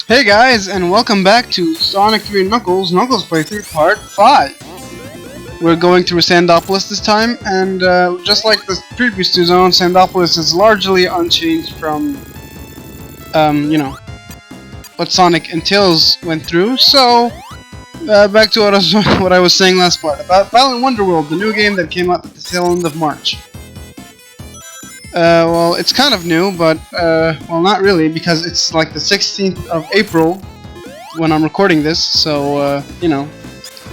Hey guys, and welcome back to Sonic 3 and Knuckles playthrough Part 5. We're going through Sandopolis this time, and just like the previous two zones, Sandopolis is largely unchanged from, what Sonic and Tails went through. So, back to what I was saying last part about Balan Wonderworld, the new game that came out at the tail end of March. Well, it's kind of new, but, well, not really, because it's like the 16th of April when I'm recording this, so,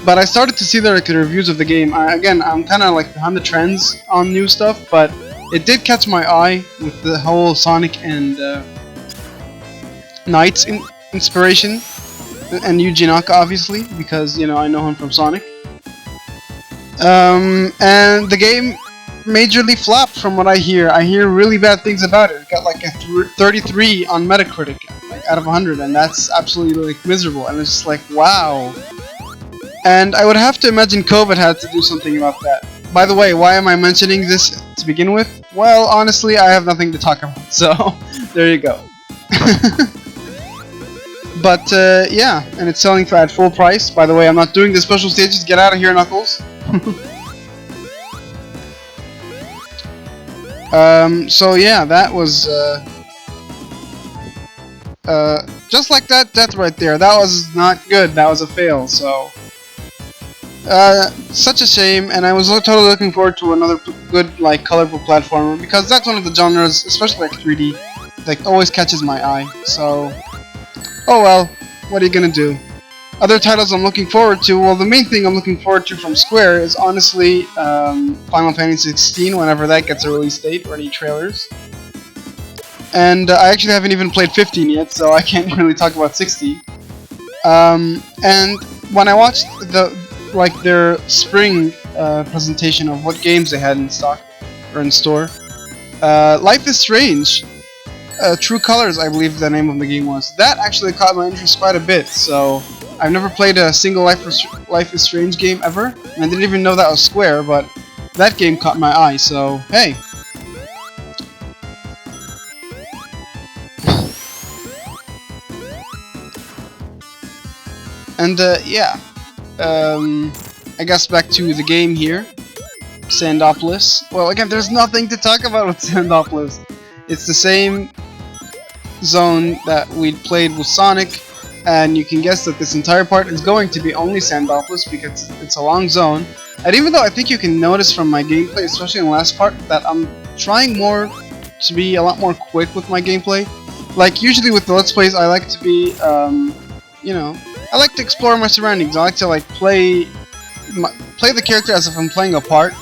But I started to see the reviews of the game. Again, I'm kind of like behind the trends on new stuff, but it did catch my eye with the whole Sonic and Knights inspiration, and Yuji Naka, obviously, because, I know him from Sonic. And the game majorly flopped from what I hear. I hear really bad things about it. It got like a 33 on Metacritic, like out of 100, and that's absolutely like miserable. And it's just like, wow. And I would have to imagine COVID had to do something about that. By the way, why am I mentioning this to begin with? Well, honestly, I have nothing to talk about, so there you go. But yeah, and it's selling for at full price. By the way, I'm not doing the special stages. Get out of here, Knuckles. So yeah, that was, just like that death right there. That was not good. That was a fail, so, such a shame, and I was totally looking forward to another good, like, colorful platformer, because that's one of the genres, especially like 3D, that always catches my eye, so, oh well, what are you gonna do? Other titles I'm looking forward to, well, the main thing I'm looking forward to from Square is honestly Final Fantasy 16, whenever that gets a release date or any trailers. And I actually haven't even played 15 yet, so I can't really talk about 16. And when I watched their spring presentation of what games they had in stock or in store, Life is Strange, True Colors, I believe the name of the game was. That actually caught my interest quite a bit, so I've never played a single Life is Strange game ever, and I didn't even know that was Square, but that game caught my eye, so hey. And yeah, I guess back to the game here, Sandopolis. Well, again, there's nothing to talk about with Sandopolis. It's the same zone that we'd played with Sonic, and you can guess that this entire part is going to be only Sandopolis because it's a long zone. And even though I think you can notice from my gameplay, especially in the last part, that I'm trying more to be a lot more quick with my gameplay. Like, usually with the Let's Plays, I like to be, I like to explore my surroundings. I like to, like, play the character as if I'm playing a part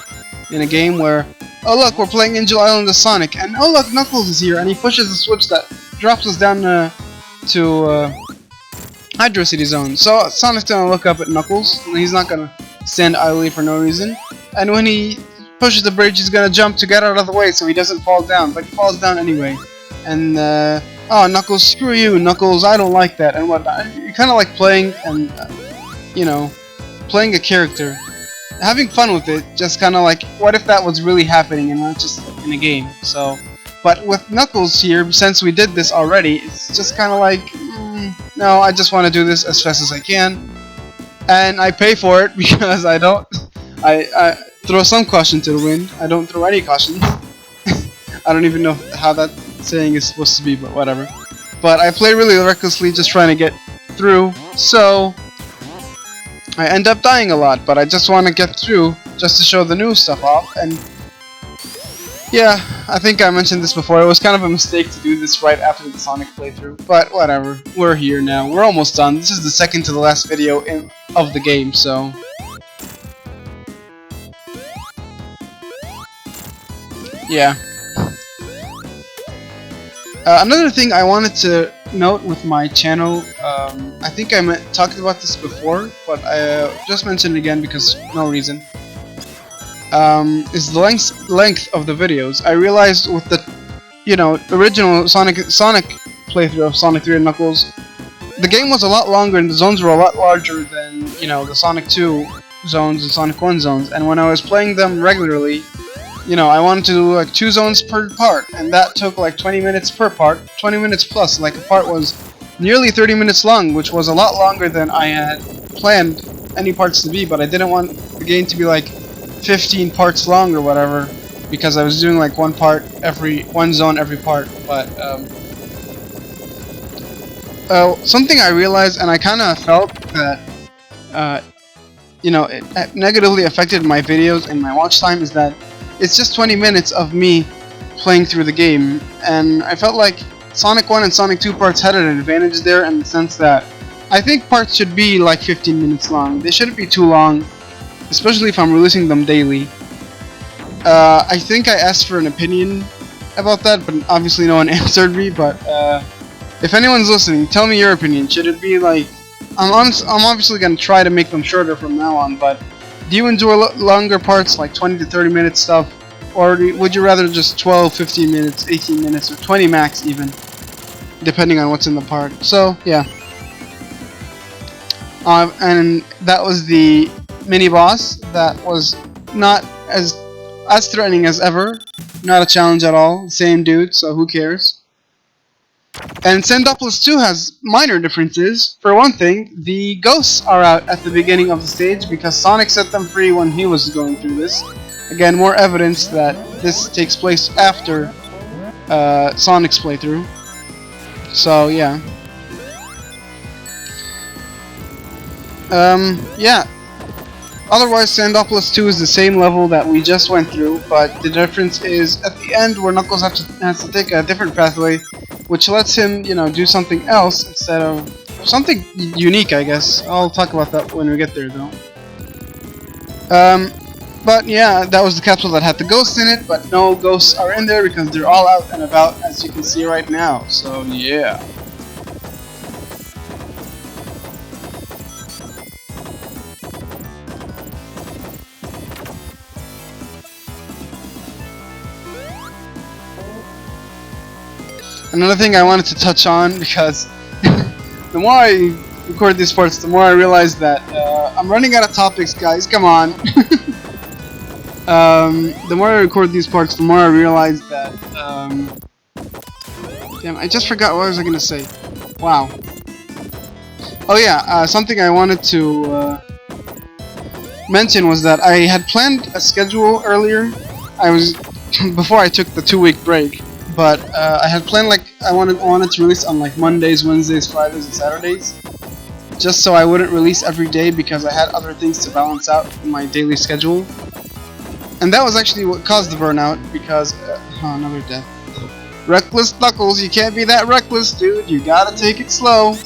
in a game where, oh look, we're playing Angel Island as Sonic, and oh look, Knuckles is here, and he pushes a switch that drops us down to Hydro City Zone. So Sonic's gonna look up at Knuckles, and he's not gonna stand idly for no reason. And when he pushes the bridge, he's gonna jump to get out of the way so he doesn't fall down, but he falls down anyway. And oh, Knuckles, screw you, Knuckles, I don't like that, and whatnot. You're kind of like playing and playing a character, having fun with it. Just kind of like, what if that was really happening and not just in a game? So, but with Knuckles here, since we did this already, it's just kind of like, no, I just want to do this as fast as I can, and I pay for it because I I throw some caution to the wind. I don't throw any caution. I don't even know how that saying is supposed to be, but whatever. But I play really recklessly, just trying to get through, so I end up dying a lot, but I just want to get through just to show the new stuff off. And yeah, I think I mentioned this before, it was kind of a mistake to do this right after the Sonic playthrough, but whatever, we're here now, we're almost done. This is the second to the last video of the game, so yeah. Another thing I wanted to note with my channel, I think I talked about this before, but I just mentioned it again because no reason, is the length of the videos. I realized with the, original Sonic playthrough of Sonic 3 and Knuckles, the game was a lot longer and the zones were a lot larger than, the Sonic 2 zones and Sonic 1 zones, and when I was playing them regularly, I wanted to do like 2 zones per part, and that took like 20 minutes per part, 20 minutes plus. Like, a part was nearly 30 minutes long, which was a lot longer than I had planned any parts to be, but I didn't want the game to be like 15 parts long or whatever, because I was doing like one zone every part. But something I realized, and I kind of felt that it negatively affected my videos and my watch time, is that it's just 20 minutes of me playing through the game, and I felt like Sonic 1 and Sonic 2 parts had an advantage there in the sense that I think parts should be like 15 minutes long. They shouldn't be too long, especially if I'm releasing them daily. I think I asked for an opinion about that, but obviously no one answered me. But if anyone's listening, tell me your opinion. Should it be like... I'm obviously going to try to make them shorter from now on, but do you enjoy longer parts, like 20 to 30 minute stuff? Or would you rather just 12, 15 minutes, 18 minutes, or 20 max even, depending on what's in the part? So, yeah. And that was the mini-boss. That was not as threatening as ever. Not a challenge at all. Same dude, so who cares? And Sendopolis 2 has minor differences. For one thing, the ghosts are out at the beginning of the stage because Sonic set them free when he was going through this. Again, more evidence that this takes place after Sonic's playthrough. So, yeah. Yeah. Otherwise, Sendopolis 2 is the same level that we just went through, but the difference is at the end where Knuckles has to take a different pathway, which lets him, do something else instead of something unique, I guess. I'll talk about that when we get there, though. But yeah, that was the capsule that had the ghosts in it, but no ghosts are in there because they're all out and about, as you can see right now. So yeah. Another thing I wanted to touch on, because the more I record these parts, the more I realize that I'm running out of topics, guys. Come on. The more I record these parts, the more I realize that... damn, I just forgot what I was going to say. Wow. Oh yeah, something I wanted to mention was that I had planned a schedule earlier. Before I took the 2-week break. But I had planned like I wanted to release on like Mondays, Wednesdays, Fridays, and Saturdays, just so I wouldn't release every day because I had other things to balance out in my daily schedule. And that was actually what caused the burnout because another death. Reckless Knuckles, you can't be that reckless, dude. You gotta take it slow,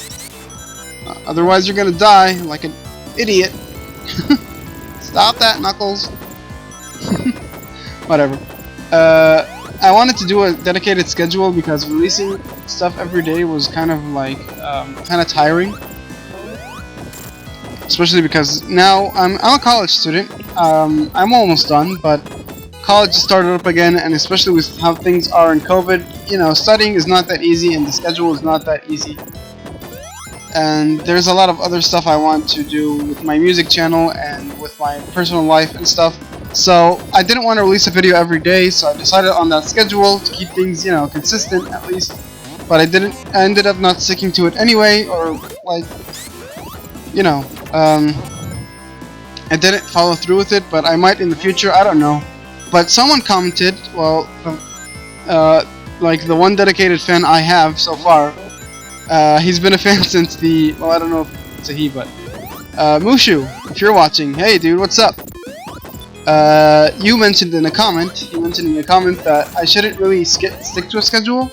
otherwise you're gonna die like an idiot. Stop that, Knuckles. Whatever. I wanted to do a dedicated schedule because releasing stuff every day was kind of like kind of tiring, especially because now I'm a college student. I'm almost done, but college started up again, and especially with how things are in COVID, studying is not that easy, and the schedule is not that easy. And there's a lot of other stuff I want to do with my music channel and with my personal life and stuff. So I didn't want to release a video every day, so I decided on that schedule to keep things, consistent at least. But I ended up not sticking to it anyway, or like, I didn't follow through with it, but I might in the future, I don't know. But someone commented, well, like the one dedicated fan I have so far, he's been a fan since well, I don't know if it's a he, but Mushu, if you're watching, hey dude, what's up? You mentioned in a comment, that I shouldn't really stick to a schedule.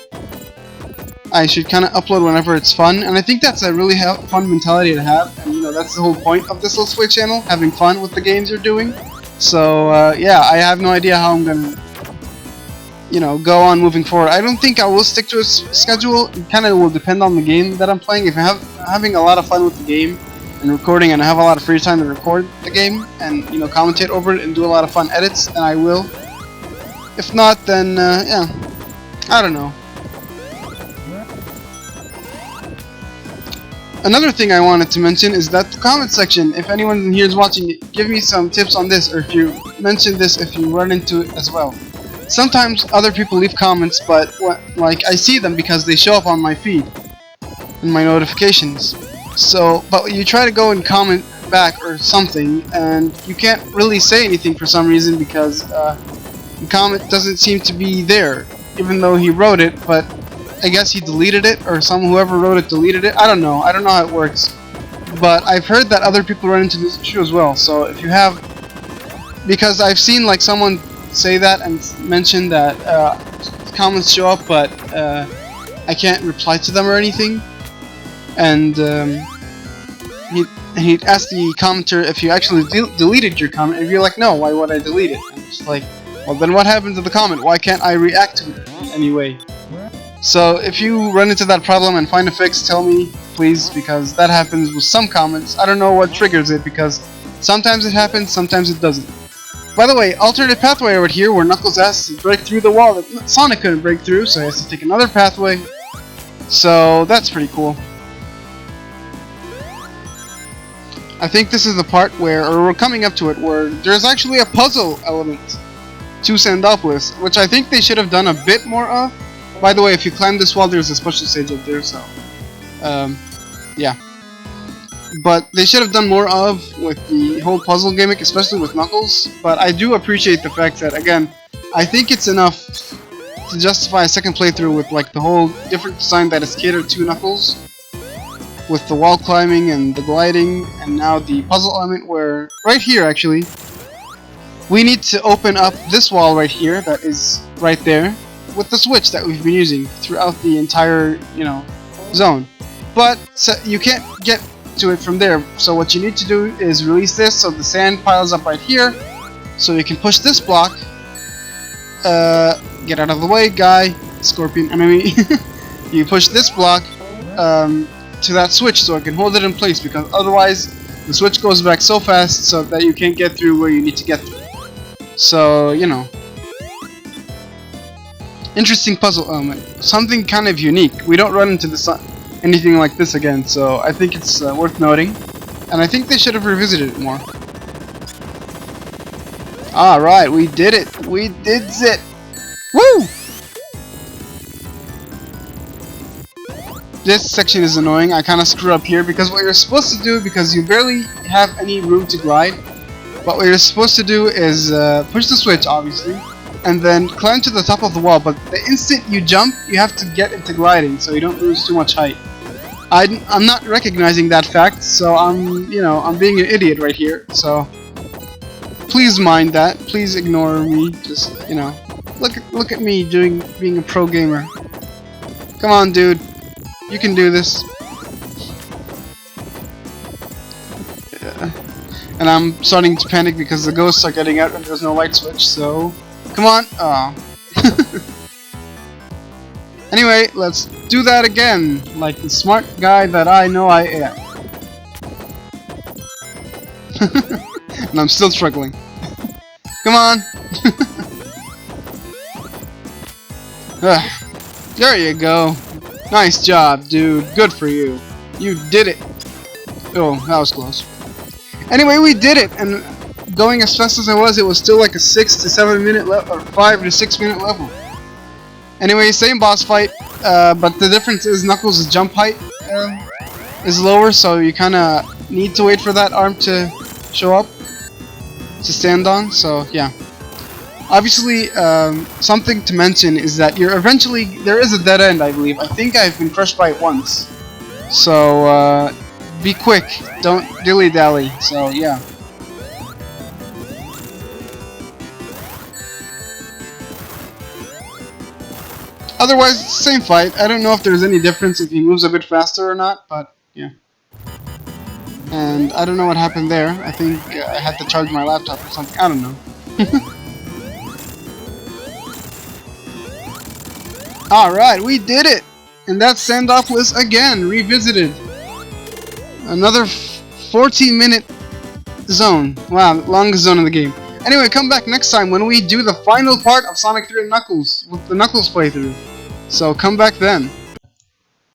I should kind of upload whenever it's fun, and I think that's a really fun mentality to have, and that's the whole point of this Let's Play channel, having fun with the games you're doing. So, yeah, I have no idea how I'm gonna, go on moving forward. I don't think I will stick to a schedule. It kind of will depend on the game that I'm playing. If I'm having a lot of fun with the game, and recording, and I have a lot of free time to record the game and commentate over it and do a lot of fun edits, then I will. If not, then yeah, I don't know. Another thing I wanted to mention is that the comment section, if anyone in here is watching, give me some tips on this, or if you mention this, if you run into it as well. Sometimes other people leave comments, but I see them because they show up on my feed. in my notifications. So, but you try to go and comment back or something, and you can't really say anything for some reason because the comment doesn't seem to be there, even though he wrote it. But I guess he deleted it, or whoever wrote it deleted it. I don't know how it works. But I've heard that other people run into this issue as well. So if you have, because I've seen like someone say that and mention that comments show up, but I can't reply to them or anything. And he asked the commenter if you actually deleted your comment, and you're like, no, why would I delete it? And it's like, well, then what happened to the comment? Why can't I react to it in any way? So if you run into that problem and find a fix, tell me, please, because that happens with some comments. I don't know what triggers it, because sometimes it happens, sometimes it doesn't. By the way, alternate pathway over here where Knuckles has to break through the wall that Sonic couldn't break through, so he has to take another pathway. So that's pretty cool. I think this is the part where, or we're coming up to it, where there's actually a puzzle element to Sandopolis, which I think they should have done a bit more of. By the way, if you climb this wall, there's a special stage up there, so yeah. But they should have done more of with the whole puzzle gimmick, especially with Knuckles. But I do appreciate the fact that, again, I think it's enough to justify a second playthrough with like the whole different design that is catered to Knuckles, with the wall climbing and the gliding, and now the puzzle element where, right here actually, we need to open up this wall right here that is right there with the switch that we've been using throughout the entire, zone. But so you can't get to it from there, so what you need to do is release this so the sand piles up right here, so you can push this block. Get out of the way, guy, scorpion enemy. You push this block to that switch so it can hold it in place, because otherwise the switch goes back so fast so that you can't get through where you need to get through. So, interesting puzzle element. Something kind of unique. We don't run into anything like this again, so I think it's worth noting. And I think they should have revisited it more. Alright, we did it! We did it! Woo! This section is annoying. I kind of screw up here because what you're supposed to do, because you barely have any room to glide, but what you're supposed to do is push the switch, obviously, and then climb to the top of the wall. But the instant you jump, you have to get into gliding, so you don't lose too much height. I'm not recognizing that fact, so I'm being an idiot right here. So please mind that. Please ignore me. Just look at me being a pro gamer. Come on, dude. You can do this. And I'm starting to panic because the ghosts are getting out and there's no light switch, so come on. Oh. Anyway, let's do that again, like the smart guy that I know I am. And I'm still struggling. Come on. There you go. Nice job, dude. Good for you. You did it. Oh, that was close. Anyway, we did it, and going as fast as I was, it was still like a 6 to 7 minute level, or 5 to 6 minute level. Anyway, same boss fight, but the difference is Knuckles' jump height is lower, so you kind of need to wait for that arm to show up to stand on. So yeah. Obviously, something to mention is that there is a dead end, I believe. I think I've been crushed by it once. So, be quick. Don't dilly-dally. So, yeah. Otherwise, it's the same fight. I don't know if there's any difference if he moves a bit faster or not, but, yeah. And I don't know what happened there. I think I had to charge my laptop or something. I don't know. Alright, we did it! And that's Sandopolis again, revisited. Another 14-minute zone. Wow, longest zone in the game. Anyway, come back next time when we do the final part of Sonic 3 and Knuckles, with the Knuckles playthrough. So come back then.